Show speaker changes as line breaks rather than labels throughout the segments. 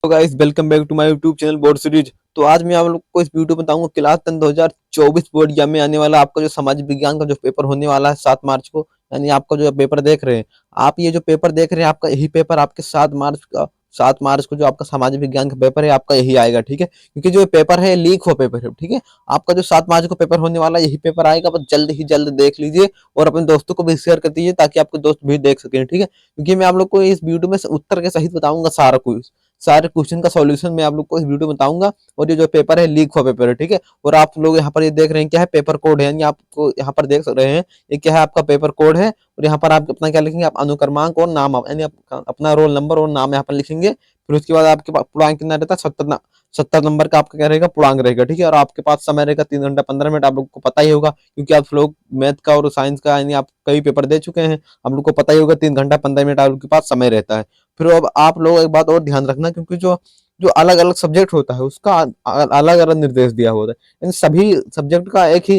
तो guys welcome back to my YouTube channel board series. तो आज मैं आप लोग को इस वीडियो में बताऊंगा क्लास 10 2024 बोर्ड एग्जाम में आने वाला आपका जो सामाजिक विज्ञान का जो पेपर होने वाला है 7 मार्च को। यानी आपका जो पेपर देख रहे हैं, आप ये जो पेपर देख रहे हैं, आपका यही पेपर आपके 7 मार्च को जो आपका सामाजिक विज्ञान का पेपर है आपका यही आएगा, ठीक है। क्योंकि जो पेपर है लीक हो पेपर है, ठीक है। आपका जो 7 मार्च को पेपर होने वाला है यही पेपर आएगा, बस जल्द ही जल्द देख लीजिए और अपने दोस्तों को भी शेयर कर दीजिए ताकि आपके दोस्त भी देख सकें, ठीक है। क्योंकि मैं आप लोग को इस वीडियो में उत्तर के सहित बताऊंगा सारे क्वेश्चन का सॉल्यूशन मैं आप लोग को इस वीडियो में बताऊंगा। और ये जो पेपर है लीक हुआ पेपर है, ठीक है। और आप लोग यहाँ पर ये देख रहे हैं क्या है, पेपर कोड है। यानी आपको यहाँ पर देख रहे हैं ये क्या है, आपका पेपर कोड है। और यहाँ पर आप अपना क्या लिखेंगे, आप अनुक्रमांक और नाम, यानी आप अपना रोल नंबर और नाम यहाँ पर लिखेंगे। फिर उसके बाद आपके पास पूर्णांक कितना रहता है, 70 नंबर का आपका क्या रहेगा, पूर्णांक रहेगा, ठीक है। और आपके पास समय रहेगा 3 घंटा 15 मिनट। आप लोग को पता ही होगा क्योंकि आप लोग मैथ का और साइंस का यानी आप कई पेपर दे चुके हैं, आप लोग को पता ही होगा 3 घंटा 15 मिनट आप लोग के पास समय रहता है। फिर अब आप लोग एक बात और ध्यान रखना, क्योंकि जो जो अलग अलग सब्जेक्ट होता है उसका अलग अलग निर्देश दिया होता है। यानी सभी सब्जेक्ट का एक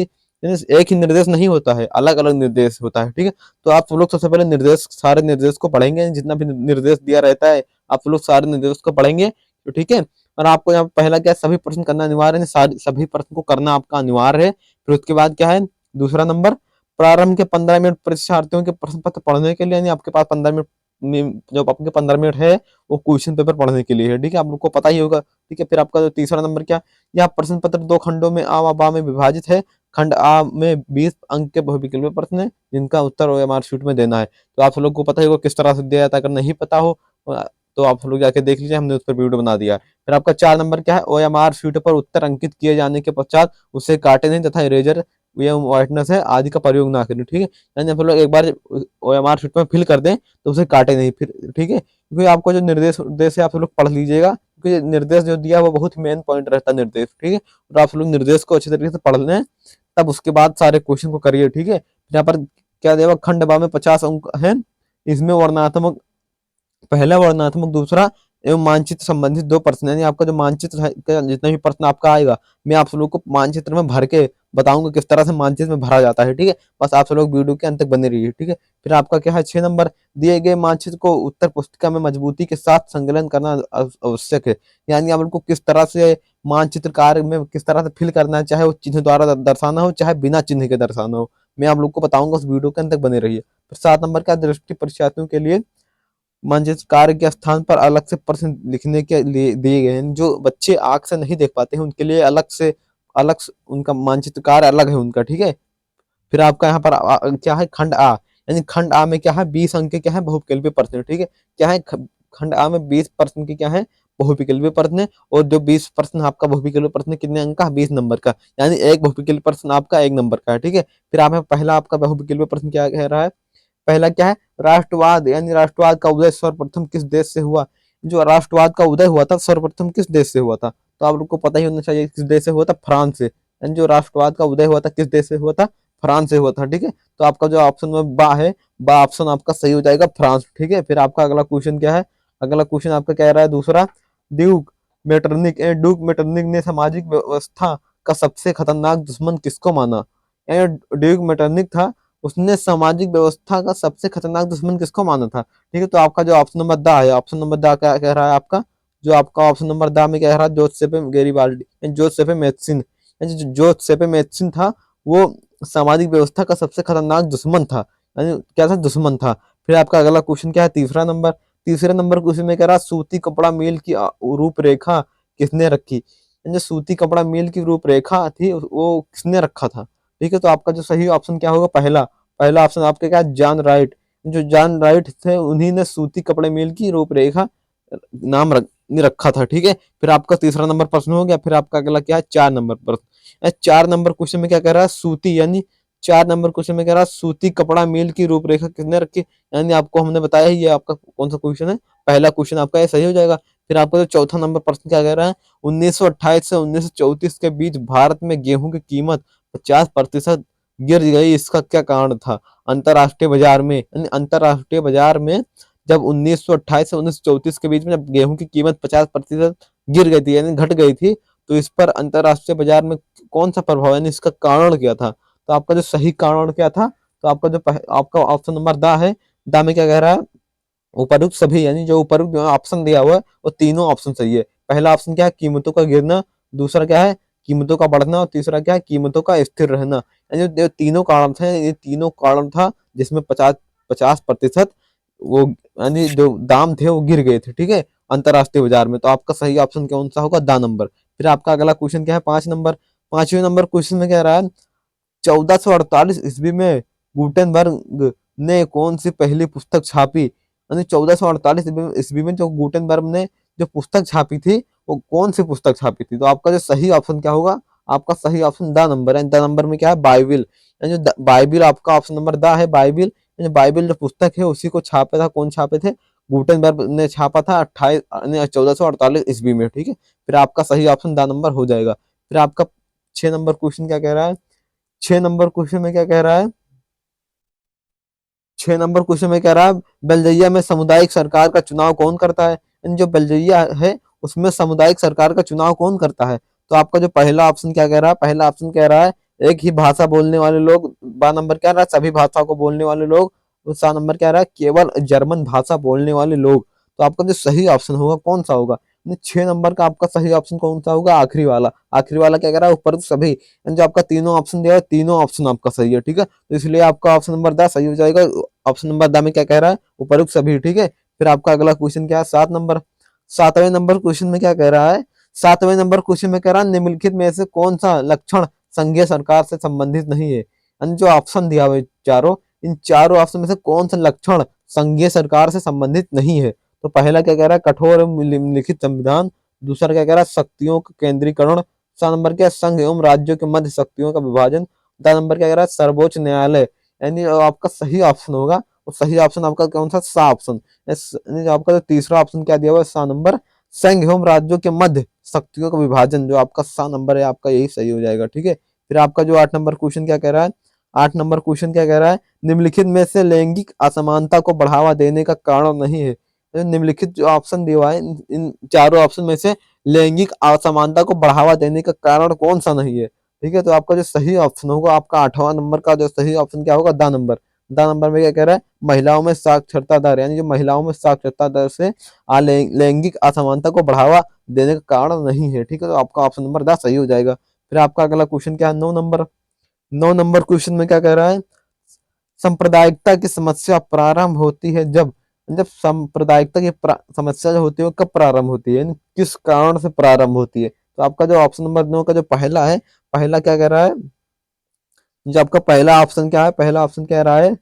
ही निर्देश नहीं होता है, अलग अलग निर्देश होता है, ठीक है। तो आप लोग सबसे पहले सारे निर्देश को पढ़ेंगे, जितना भी निर्देश दिया रहता है आप लोग सारे निर्देश को पढ़ेंगे, तो ठीक है। और आपको यहाँ पहला क्या है, सभी प्रश्न करना अनिवार्य है, सभी प्रश्न को करना आपका अनिवार्य है। फिर उसके बाद क्या है, दूसरा नंबर, प्रारंभ के 15 मिनट परीक्षार्थियों के प्रश्न पत्र पढ़ने के लिए, यानी आपके पास 15 मिनट जो आपके 15 मिनट है वो क्वेश्चन पेपर पढ़ने के लिए है, ठीक है। आप लोग को पता ही होगा, ठीक है। फिर आपका जो तीसरा नंबर क्या, यह प्रश्न पत्र 2 खंडों में आ व बा में विभाजित है। खंड आ में 20 अंक के बहुविकल्पीय प्रश्न है जिनका उत्तर ओएमआर शीट में देना है। तो आप लोग को पता ही होगा किस तरह से दिया जाता है। अगर नहीं पता हो तो आप लोग जाके देख लीजिए, हमने उस पर वीडियो बना दिया है। फिर आपका 4 नंबर क्या है, ओएमआर शीट पर उत्तर अंकित किए जाने के पश्चात उसे काटे नहीं तथा इरेजर एवं व्हाइटनर है आदि का प्रयोग ना करें, ठीक है। यानी आप लोग एक बार ओएमआर शीट में फिल कर दें तो उसे काटे नहीं फिर, ठीक है। क्योंकि आपको जो निर्देश है आप लोग पढ़ लीजिएगा, क्योंकि निर्देश जो दिया है वो बहुत मेन पॉइंट रहता है निर्देश, ठीक है। और आप लोग निर्देश को अच्छी तरीके से पढ़ लें, तब उसके बाद सारे क्वेश्चन को करिए, ठीक है। यहाँ पर क्या दिया हुआ, खंड बा में 50 अंक है। इसमें वर्णात्मक पहला वर्णनात्मक, दूसरा एवं मानचित्र संबंधित 2 प्रश्न। यानी आपका जो मानचित्र है का जितना भी प्रश्न आपका आएगा, मैं आप लोग को मानचित्र में भर के बताऊंगा किस तरह से मानचित्र में भरा जाता है, ठीक है। बस आप लोग वीडियो के अंत तक बने रहिए, ठीक है। फिर आपका क्या है, 6 नंबर, दिए गए मानचित्र को उत्तर पुस्तिका में मजबूती के साथ संकलन करना आवश्यक है। यानी आप लोग को किस तरह से मानचित्र कार्य में किस तरह से फिल करना है, चाहे वो चिन्ह द्वारा दर्शाना हो चाहे बिना चिन्ह के दर्शाना हो, मैं आप लोग को बताऊंगा, उस वीडियो के अंत तक बने रहिए। फिर 7 नंबर का, दृष्टि परीक्षार्थियों के लिए मानचित्र कार्य के स्थान पर अलग से प्रश्न लिखने के लिए दिए गए हैं। जो बच्चे आंख से नहीं देख पाते हैं उनके लिए उनका मानचित्र कार्य अलग है उनका, ठीक है। फिर आपका यहाँ पर क्या है, खंड आ। यानी खंड आ में क्या है, 20 अंक के क्या है, बहुविकल्पीय प्रश्न, ठीक है। क्या है, खंड आ में 20 प्रश्न के क्या है, बहुविकल्पीय प्रश्न है। और जो 20 प्रश्न आपका बहुविकल्पीय प्रश्न कितने अंक का, 20 नंबर का। यानी एक बहुविकल्पीय प्रश्न आपका 1 नंबर का है, ठीक है। फिर आप पहला आपका बहुविकल्पीय प्रश्न क्या कह रहा है, पहला क्या है, राष्ट्रवाद, यानी राष्ट्रवाद का उदय सर्वप्रथम किस देश से हुआ। जो राष्ट्रवाद का उदय हुआ था सर्वप्रथम किस देश से हुआ था, तो आप लोग को पता ही होना चाहिए किस देश से हुआ था, फ्रांस से। यानी जो राष्ट्रवाद का उदय हुआ था किस देश से हुआ था, फ्रांस से हुआ था, ठीक है। तो आपका जो ऑप्शन में बा है, बा ऑप्शन आपका सही हो जाएगा, फ्रांस, ठीक है। फिर आपका अगला क्वेश्चन क्या है, अगला क्वेश्चन आपका कह रहा है दूसरा, ड्यूक मेटरनिक ने सामाजिक व्यवस्था का सबसे खतरनाक दुश्मन किसको माना। यानी ड्यूक मेटरनिक था, उसने सामाजिक व्यवस्था का सबसे खतरनाक दुश्मन किसको माना था, ठीक है। तो आपका जो ऑप्शन नंबर दा है, ऑप्शन नंबर दा क्या कह रहा है आपका, जो आपका ऑप्शन नंबर दा में कह रहा है जोसेफ गैरिबाल्डी, जोसेफ मैथसन। जो जोसेफ मैथसन था वो सामाजिक व्यवस्था का सबसे खतरनाक दुश्मन था, यानी क्या था, दुश्मन था। फिर आपका अगला क्वेश्चन क्या है, तीसरे नंबर क्वेश्चन में कह रहा सूती कपड़ा मिल की रूपरेखा किसने रखी। जो सूती कपड़ा मिल की रूपरेखा थी वो किसने रखा था, ठीक है। तो आपका जो सही ऑप्शन क्या होगा, पहला पहला ऑप्शन आपके क्या, जॉन राइट। जो जॉन राइट थे उन्हीं ने सूती कपड़े मिल की रूपरेखा रखा था, ठीक है। फिर आपका तीसरा नंबर प्रश्न हो गया। फिर आपका अगला क्या है, 4 नंबर प्रश्न। 4 नंबर क्वेश्चन में क्या कह रहा है, सूती, यानी 4 नंबर क्वेश्चन में कह रहा है सूती कपड़ा मिल की रूपरेखा किसने रखी। यानी आपको हमने बताया ही ये आपका कौन सा क्वेश्चन है, पहला क्वेश्चन आपका ये सही हो जाएगा। फिर आपका जो चौथा नंबर प्रश्न क्या कह रहा है, 1928 से 1934 के बीच भारत में गेहूं की कीमत 50% गिर गई, इसका क्या कारण था। अंतरराष्ट्रीय बाजार में जब 1928 से 1934 के बीच में जब गेहूं की कीमत 50% गिर गई थी, यानी घट गई थी, तो इस पर अंतरराष्ट्रीय बाजार में कौन सा प्रभाव, यानी इसका कारण क्या था। तो आपका जो सही कारण क्या था, तो आपका जो आपका ऑप्शन नंबर दा है, दा में क्या कह रहा है, उपरोक्त सभी यानी जो उपरोक्त जो ऑप्शन दिया हुआ है वो तीनों ऑप्शन सही है। पहला ऑप्शन क्या है, कीमतों का गिरना, दूसरा क्या है कीमतों का बढ़ना, और तीसरा क्या है कीमतों का स्थिर रहना। यानी जो तीनों कारण थे, ये तीनों कारण था जिसमें 50% वो यानी जो दाम थे वो गिर गए थे, ठीक है, अंतरराष्ट्रीय बाजार में। तो आपका सही ऑप्शन कौन सा होगा, द नंबर। फिर आपका अगला क्वेश्चन क्या है, 5 नंबर। 5वें नंबर क्वेश्चन में क्या रहा है, 1448 ईस्वी में गुटेनबर्ग ने कौन सी पहली पुस्तक छापी। यानी 1448 ईस्वी में जो गुटेनबर्ग ने जो पुस्तक छापी थी वो कौन सी पुस्तक छापी थी। तो आपका जो सही ऑप्शन क्या होगा, आपका सही ऑप्शन द नंबर है। द नंबर में क्या है, बाइबिल। यानी जो बाइबिल आपका ऑप्शन नंबर द है, बाइबिल। यानी बाइबिल जो पुस्तक है उसी को छापा था, कौन छापे थे, गुटेनबर्ग ने छापा था 1448 ईस्वी में, ठीक है। फिर आपका सही ऑप्शन द नंबर हो जाएगा। फिर आपका 6 नंबर क्वेश्चन क्या कह रहा है, 6 नंबर क्वेश्चन में क्या कह रहा है, 6 नंबर क्वेश्चन में कह रहा है बेल्जियम में सामुदायिक सरकार का चुनाव कौन करता है। यानी जो बेल्जियम है उसमें सामुदायिक सरकार का चुनाव कौन करता है। तो आपका जो पहला ऑप्शन क्या कह रहा है, पहला ऑप्शन कह रहा है एक ही भाषा बोलने वाले लोग। बा नंबर क्या रहा है, सभी भाषाओं को बोलने वाले लोग। और सा नंबर क्या रहा है, केवल जर्मन भाषा बोलने वाले लोग। तो आपका जो सही ऑप्शन होगा कौन सा होगा, 6 नंबर का आपका सही ऑप्शन कौन सा होगा, आखिरी वाला। आखिरी वाला क्या कह रहा है, ऊपर सभी। यानी जो आपका तीनों ऑप्शन दिया है, तीनों ऑप्शन आपका सही है, ठीक है। तो इसलिए आपका ऑप्शन नंबर द सही हो जाएगा। ऑप्शन नंबर द में क्या कह रहा है, उपरोक्त सभी, ठीक है। फिर आपका अगला क्वेश्चन क्या है, 7 नंबर। 7वें नंबर क्वेश्चन में क्या कह रहा है, 7वें नंबर क्वेश्चन में कह रहा है निम्नलिखित में से कौन सा लक्षण संघीय सरकार से संबंधित नहीं है। यानी जो ऑप्शन दिया हुआ है चारों, इन चारों ऑप्शन में से कौन सा लक्षण संघीय सरकार से संबंधित नहीं है। तो पहला क्या कह रहा है, कठोर एवं निम्नलिखित संविधान। दूसरा क्या कह रहा है, शक्तियों का केंद्रीकरण। 7 नंबर क्या है, संघ एवं राज्यों के मध्य शक्तियों का विभाजन। 10 नंबर क्या कह रहा है, सर्वोच्च न्यायालय। यानी आपका सही ऑप्शन होगा, और सही ऑप्शन आपका कौन सा, सा ऑप्शन। आपका जो तीसरा ऑप्शन क्या दिया हुआ है, सा नंबर, संघ एवं राज्यों के मध्य शक्तियों का विभाजन, जो आपका सा नंबर है आपका यही सही हो जाएगा, ठीक है। फिर आपका जो 8 नंबर क्वेश्चन क्या कह रहा है, 8 नंबर क्वेश्चन क्या कह रहा है, निम्नलिखित में से लैंगिक असमानता को बढ़ावा देने का कारण नहीं है। तो निम्नलिखित जो ऑप्शन दिया हुआ है, इन चारों ऑप्शन में से लैंगिक असमानता को बढ़ावा देने का कारण कौन सा नहीं है, ठीक है। तो आपका जो सही ऑप्शन होगा, आपका 8वां नंबर का जो सही ऑप्शन क्या होगा, द नंबर। द नंबर में क्या कह रहा है, महिलाओं में साक्षरता दर। यानी जो महिलाओं में साक्षरता दर से लैंगिक असमानता को बढ़ावा देने का कारण नहीं है, ठीक है। तो आपका ऑप्शन नंबर द सही हो जाएगा। फिर आपका अगला क्वेश्चन क्या है, 9 नंबर। 9 नंबर क्वेश्चन में क्या कह रहा है, सांप्रदायिकता की समस्या प्रारंभ होती है जब, जब सांप्रदायिकता की समस्या जो होती है वो कब प्रारंभ होती है, यानी किस कारण से प्रारंभ होती है। तो आपका जो ऑप्शन नंबर 9 का जो पहला है, पहला क्या कह रहा है, जो आपका पहला ऑप्शन क्या है, पहला ऑप्शन कह रहा है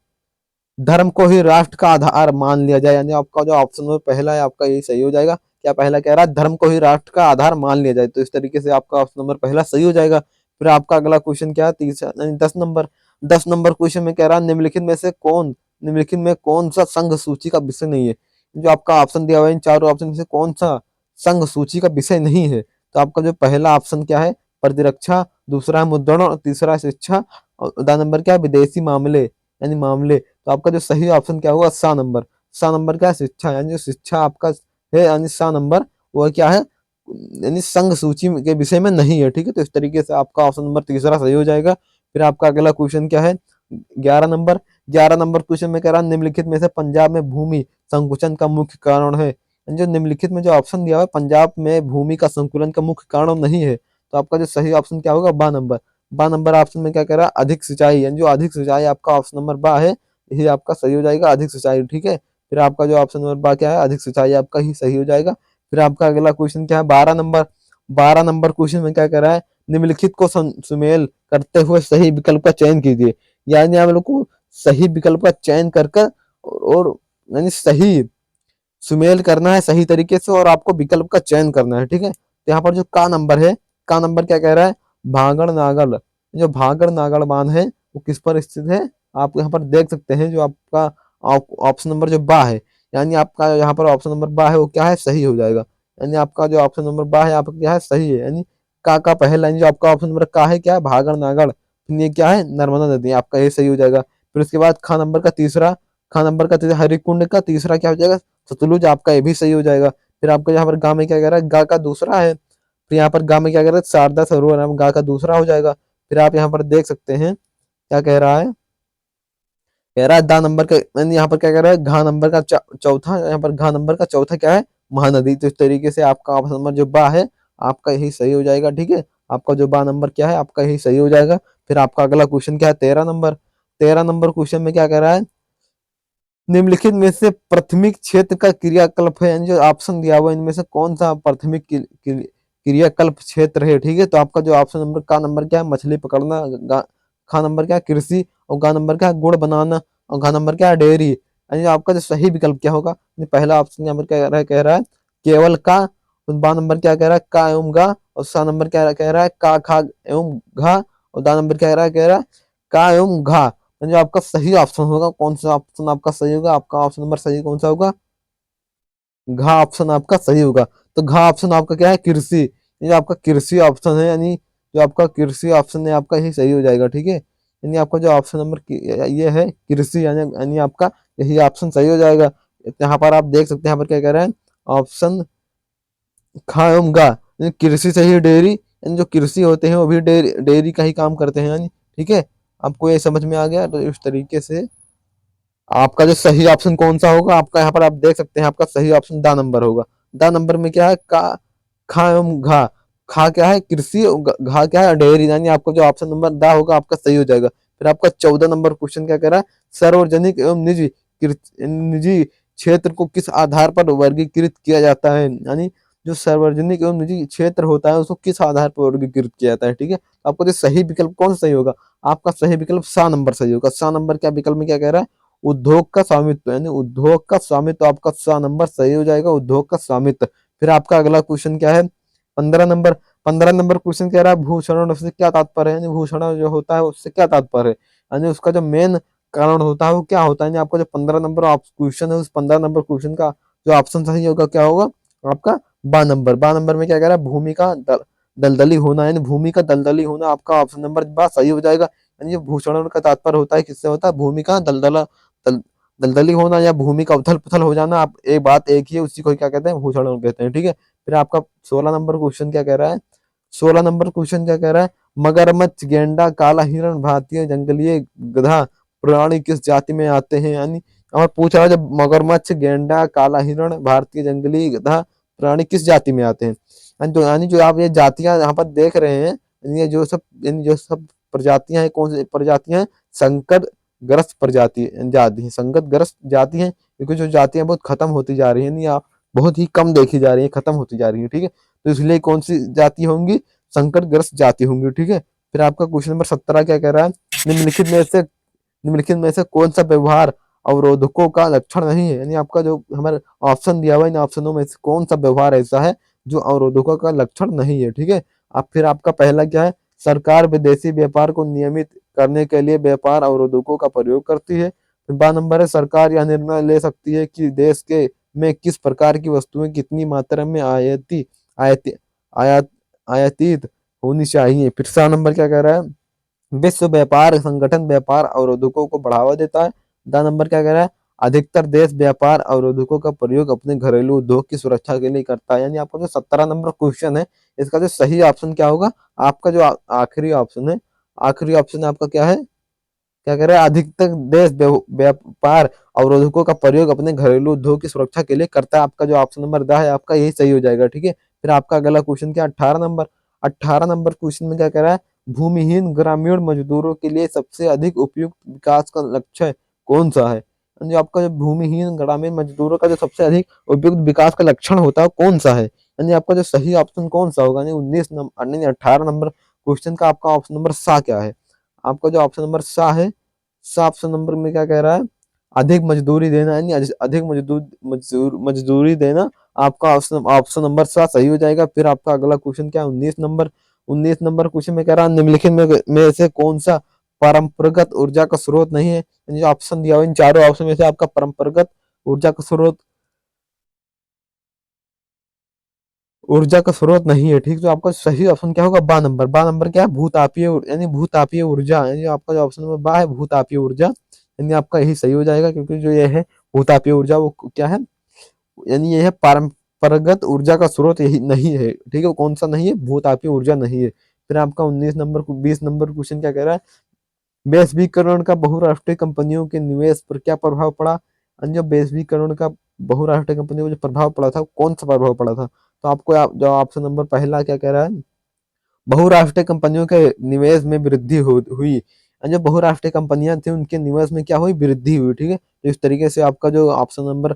धर्म को ही राष्ट्र का आधार मान लिया जाए। यानी आपका जो ऑप्शन नंबर पहला है आपका यही सही हो जाएगा। क्या पहला कह रहा है, धर्म को ही राष्ट्र का आधार मान लिया जाए। तो इस तरीके से आपका ऑप्शन नंबर पहला सही हो जाएगा। फिर आपका अगला क्वेश्चन क्या है, तीसरा 10 नंबर। 10 नंबर क्वेश्चन में कह रहा है निम्नलिखित में से कौन, निम्नलिखित में कौन सा संघ सूची का विषय नहीं है। जो आपका ऑप्शन दिया हुआ है इन चारों ऑप्शन में से कौन सा संघ सूची का विषय नहीं है। तो आपका जो पहला ऑप्शन क्या है, प्रतिरक्षा। दूसरा है मुद्रण, और तीसरा है शिक्षा। और द नंबर क्या है, विदेशी मामले, यानी मामले। तो आपका जो सही ऑप्शन क्या होगा, सा नंबर। सा नंबर क्या है, शिक्षा। यानी जो शिक्षा आपका है, यानी सा नंबर, वो क्या है, यानी संघ सूची के विषय में नहीं है, ठीक है। तो इस तरीके से आपका ऑप्शन नंबर तीसरा सही हो जाएगा। फिर आपका अगला क्वेश्चन क्या है, 11 नंबर। 11 नंबर क्वेश्चन में कह रहा है निम्नलिखित में से पंजाब में भूमि संकुचन का मुख्य कारण है। जो निम्नलिखित में जो ऑप्शन दिया हुआ है, पंजाब में भूमि का संकुलन का मुख्य कारण नहीं है। तो आपका जो सही ऑप्शन क्या होगा, बा नंबर। बा नंबर ऑप्शन में क्या कह रहा है, अधिक सिंचाई। यानी जो अधिक सिंचाई आपका ऑप्शन नंबर बा है, यही आपका सही हो जाएगा, अधिक सिंचाई, ठीक है। फिर आपका जो ऑप्शन नंबर बा क्या है, अधिक सिंचाई, आपका ही सही हो जाएगा। फिर आपका अगला क्वेश्चन क्या है, 12 नंबर। 12 नंबर क्वेश्चन में क्या कह रहा है, निम्नलिखित को सुमेल करते हुए सही विकल्प का चयन कीजिए। यानी आप लोग को सही विकल्प का चयन कर कर और यानी सही सुमेल करना है सही तरीके से, और आपको विकल्प का चयन करना है, ठीक है। तो यहाँ पर जो का नंबर है, का नंबर क्या कह रहा है, भागड़ नागल। जो भागड़ नागड़ बांध है वो किस पर स्थित है, आप यहाँ पर देख सकते हैं। जो आपका ऑप्शन नंबर जो बा है, यानी आपका यहाँ पर ऑप्शन नंबर बा है वो क्या है, सही हो जाएगा। यानी आपका जो ऑप्शन नंबर बा है आपका क्या है, सही है। यानी का पहला, यानी जो आपका ऑप्शन नंबर का है क्या है, भागड़ नागड़। फिर ये क्या है, नर्मदा नदी, आपका ये सही हो जाएगा। फिर उसके बाद खा नंबर का तीसरा, खा नंबर का तीसरा हरिकुंड का तीसरा क्या हो जाएगा, सतलुज, आपका ये भी सही हो जाएगा। फिर आपका यहाँ पर गा में क्या कह रहा है, गा का दूसरा है। फिर यहाँ पर गा में क्या कह रहा है, शारदा सरोवर, गा का दूसरा हो जाएगा। फिर आप यहाँ पर देख सकते हैं क्या कह रहा है, कह रहा है दा नंबर का, यानी यहाँ पर क्या कह रहा है, घा नंबर का चौथा, यहाँ पर घा नंबर का चौथा क्या है, महानदी। तो इस तरीके से आपका ऑप्शन नंबर जो बा है आपका यही सही हो जाएगा। ठीक है, आपका जो बा नंबर क्या है आपका यही सही हो जाएगा। फिर आपका अगला क्वेश्चन क्या है, 13 नंबर। 13 नंबर क्वेश्चन में क्या कह रहा है, निम्नलिखित में से प्राथमिक क्षेत्र का क्रियाकल्प है, यानी जो ऑप्शन दिया हुआ है इनमें से कौन सा प्राथमिक क्रियाकल्प क्षेत्र है। ठीक है, तो आपका जो ऑप्शन नंबर का नंबर क्या है, मछली पकड़ना, खा नंबर क्या है, कृषि, और गा नंबर क्या है, गुड़ बनाना, और घा नंबर क्या है, डेयरी। यानी आपका जो सही विकल्प क्या होगा, पहला ऑप्शन यहाँ पर कह रहा है केवल का, और बा नंबर क्या कह रहा है, का एवं गा, और सा नंबर क्या कह रहा है, का खा एवं घा, और दा नंबर क्या कह रहा है का एवं घा। जो आपका सही ऑप्शन होगा, कौन सा ऑप्शन आपका सही होगा, आपका ऑप्शन नंबर सही कौन सा होगा, घा ऑप्शन आपका सही होगा। तो घा ऑप्शन आपका क्या है, कृषि। ये आपका कृषि ऑप्शन है, यानी जो आपका कृषि ऑप्शन है आपका यही सही हो जाएगा। ठीक है, यानी आपका जो ऑप्शन नंबर ये है कृषि, यानी आपका यही ऑप्शन सही हो जाएगा। यहाँ पर आप देख सकते हैं यहाँ पर क्या कह रहे हैं, ऑप्शन खा एवं गा, यानी कृषि से ही डेयरी, यानी जो कृषि होते हैं वो भी डेयरी का ही काम करते हैं यानी। ठीक है, आपको ये समझ में आ गया। तो इस तरीके से आपका जो सही ऑप्शन कौन सा होगा, आपका यहाँ पर आप देख सकते हैं आपका सही ऑप्शन दा नंबर होगा। दा नंबर में क्या है, का खा एवं घा, खा क्या है कृषि, घा क्या है डेयरी, यानी आपका जो ऑप्शन नंबर दा होगा आपका सही हो जाएगा। फिर आपका 14 नंबर क्वेश्चन क्या कह रहा है, सार्वजनिक एवं निजी क्षेत्र को किस आधार पर वर्गीकृत किया जाता है, यानी जो सार्वजनिक एवं निजी क्षेत्र होता है उसको किस आधार पर वर्गीकृत किया जाता है। ठीक है, आपका जो सही विकल्प कौन सा सही होगा, आपका सही विकल्प सा नंबर सही होगा। सा नंबर क्या विकल्प में क्या कह रहा है, उद्योग का स्वामित्व, यानी उद्योग का स्वामित्व आपका सा नंबर सही हो जाएगा, उद्योग का स्वामित्व। फिर आपका अगला क्वेश्चन क्या है, 15 नंबर। 15 नंबर क्वेश्चन कह रहा है भूषण से क्या तात्पर्य है, यानी भूषण जो होता है उससे क्या तात्पर्य है, यानी उसका जो मेन कारण होता है वो क्या होता है। यानी आपका जो 15 नंबर क्वेश्चन है उस 15 नंबर क्वेश्चन का जो ऑप्शन सही होगा क्या होगा, आपका बा नंबर। बा नंबर में क्या कह रहा है, भूमि का दलदली होना, यानी भूमि का दलदली होना आपका ऑप्शन नंबर बा सही हो जाएगा। यानी जो भूषण का तात्पर्य होता है किससे होता है, भूमि का दल, दलदली होना या भूमि का उथल पुथल हो जाना, आप एक बात एक ही है, उसी को क्या कहते हैं, भूषण कहते हैं। ठीक है, फिर आपका 16 नंबर क्वेश्चन क्या कह रहा है, 16 नंबर क्वेश्चन क्या कह रहा है, मगरमच्छ, गेंडा, काला हिरण, भारतीय जंगली गधा प्राणी किस जाति में आते हैं, यानी और पूछ रहा है जब मगरमच्छ, गेंडा, काला हिरण, भारतीय जंगली गधा प्राणी किस जाति में आते हैं। यानी जो आप ये जातियां यहाँ पर देख रहे हैं, यानी जो सब प्रजातियां हैं, कौन सी प्रजातियां हैं, संकर ग्रस्त प्रजाति जाति है, संगत ग्रस्त जाति है, क्योंकि जो जातियां बहुत खत्म होती जा रही है, यानी आप बहुत ही कम देखी जा रही है, खत्म होती जा रही है। ठीक है, तो इसलिए कौन सी जाति होंगी, संकट ग्रस्त जाति होंगी। ठीक है, फिर आपका क्वेश्चन नंबर 17 क्या कह रहा है, निम्नलिखित में से कौन सा व्यवहार अवरोधकों का लक्षण नहीं है, यानी आपका जो हमारे ऑप्शन दिया हुआ है इन ऑप्शनों में से कौन सा व्यवहार ऐसा है जो अवरोधकों का लक्षण नहीं है। ठीक है, अब फिर आपका पहला क्या है, सरकार विदेशी व्यापार को नियमित करने के लिए व्यापार अवरोधकों का प्रयोग करती है। फिर बा नंबर है, सरकार यह निर्णय ले सकती है कि देश के में किस प्रकार की वस्तुएं कितनी मात्रा में आयाती आयात आयातित होनी चाहिए। फिर सा नंबर क्या कह रहा है, विश्व व्यापार संगठन व्यापार अवरोधकों को बढ़ावा देता है। द नंबर क्या कह रहा है, अधिकतर देश व्यापार अवरोधकों का प्रयोग अपने घरेलू उद्योग की सुरक्षा के लिए करता है। यानी आपका जो 17 नंबर क्वेश्चन है इसका जो सही ऑप्शन क्या होगा, आपका जो आखिरी ऑप्शन है, आखिरी ऑप्शन आपका क्या है, क्या कह रहा है, अधिकतर देश व्यापार अवरोधकों का प्रयोग अपने घरेलू उद्योग की सुरक्षा के लिए करता है। आपका जो ऑप्शन नंबर द है आपका यही सही हो जाएगा। ठीक है, फिर आपका अगला क्वेश्चन क्या, 18 नंबर। 18 नंबर क्वेश्चन में क्या कह रहा है, भूमिहीन ग्रामीण मजदूरों के लिए सबसे अधिक उपयुक्त विकास का लक्ष्य कौन सा है, जो आपका जो भूमिहीन ग्रामीण मजदूरों का जो सबसे अधिक उपयुक्त विकास का लक्षण होता है कौन सा है, यानी आपका जो सही ऑप्शन कौन सा होगा, यानी 19 नंबर यानी 18 नंबर क्वेश्चन का आपका ऑप्शन नंबर सा क्या है, आपका जो ऑप्शन नंबर सा है, सा ऑप्शन नंबर में क्या कह रहा है, अधिक मजदूरी देना, यानी अधिक मजदूरी देना, आपका ऑप्शन ऑप्शन नंबर सा सही हो जाएगा। फिर आपका अगला क्वेश्चन क्या है, 19 नंबर। 19 नंबर क्वेश्चन में कह रहा है निम्नलिखित में से कौन सा परंपरागत ऊर्जा का स्रोत नहीं है, यानी जो ऑप्शन दिया हुआ इन चारों ऑप्शन में से आपका परंपरागत ऊर्जा का स्रोत ऊर्जा का स्रोत नहीं है। ठीक, तो आपका सही ऑप्शन क्या होगा, बा नंबर। बा नंबर क्या है, भूतापीय यानी भूतापीय ऊर्जा, यानी आपका जो ऑप्शन नंबर बा है भूतापीय ऊर्जा, यानी आपका यही सही हो जाएगा, क्योंकि जो ये है भूतापीय ऊर्जा वो क्या है, यानी ये है परंपरागत ऊर्जा का स्रोत यही नहीं है। ठीक है, कौन सा नहीं है, भूतापीय ऊर्जा नहीं है। फिर आपका 19 नंबर 20 नंबर क्वेश्चन क्या कह रहा है, वैश्वीकरण का बहुराष्ट्रीय कंपनियों के निवेश पर क्या प्रभाव पड़ा? जो वैश्वीकरण का बहुराष्ट्रीय कंपनियों पर जो प्रभाव पड़ा था, कौन सा प्रभाव पड़ा था? तो आपको जो ऑप्शन नंबर पहला क्या कह रहा है, बहुराष्ट्रीय कंपनियों के निवेश में वृद्धि हुई। जो बहुराष्ट्रीय कंपनियां थी उनके निवेश में क्या हुई, वृद्धि हुई। ठीक है, तो इस तरीके से आपका जो ऑप्शन नंबर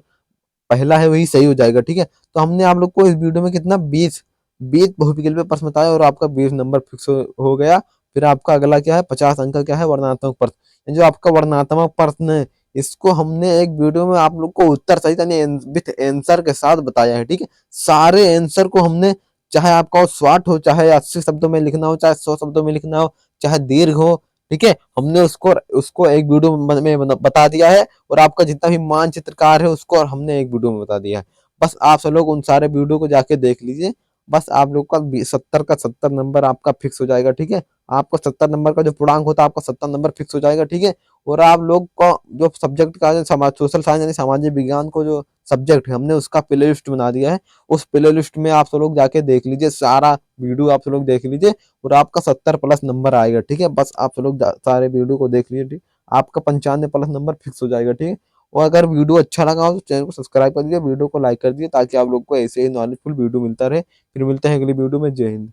पहला है वही सही हो जाएगा। ठीक है, तो हमने आप लोग को इस वीडियो में कितना 20 बहुविकल्पीय प्रश्न बताया और आपका 20 नंबर फिक्स हो गया। फिर आपका अगला क्या है, 50 अंक का क्या है, वर्णनात्मक प्रश्न। जो आपका वर्णनात्मक प्रश्न है, इसको हमने एक वीडियो में आप लोग को उत्तर सहित यानी विथ आंसर के साथ बताया है। ठीक है, सारे आंसर को हमने, चाहे आपका शॉर्ट हो, चाहे 80 शब्दों में लिखना हो, चाहे 100 शब्दों में लिखना हो, चाहे दीर्घ हो, ठीक है, हमने उसको उसको एक वीडियो में बता दिया है। और आपका जितना भी मानचित्रकार है उसको और हमने एक वीडियो में बता दिया है। बस आप सब लोग उन सारे वीडियो को जाके देख लीजिए। बस आप लोग का 70 का 70 नंबर आपका फिक्स हो जाएगा। ठीक है, आपका 70 नंबर का जो पूर्णांक होता है आपका 70 नंबर फिक्स हो जाएगा। ठीक है, और आप लोग को जो सब्जेक्ट का जो समाज सोशल साइंस यानी सामाजिक विज्ञान को जो सब्जेक्ट है, हमने उसका प्ले लिस्ट बना दिया है। उस प्ले लिस्ट में आप सब लोग जाके देख लीजिए, सारा वीडियो आप सब लोग देख लीजिए और आपका 70 प्लस नंबर आएगा। ठीक है, बस आप सब लोग सारे वीडियो को देख लीजिए। ठीक, आपका 95 प्लस नंबर फिक्स हो जाएगा। ठीक है, और अगर वीडियो अच्छा लगा हो तो चैनल को सब्सक्राइब कर दीजिए, वीडियो को लाइक कर दीजिए, ताकि आप लोग को ऐसे ही नॉलेजफुल वीडियो मिलता रहे। फिर मिलते हैं अगली वीडियो में। जय हिंद।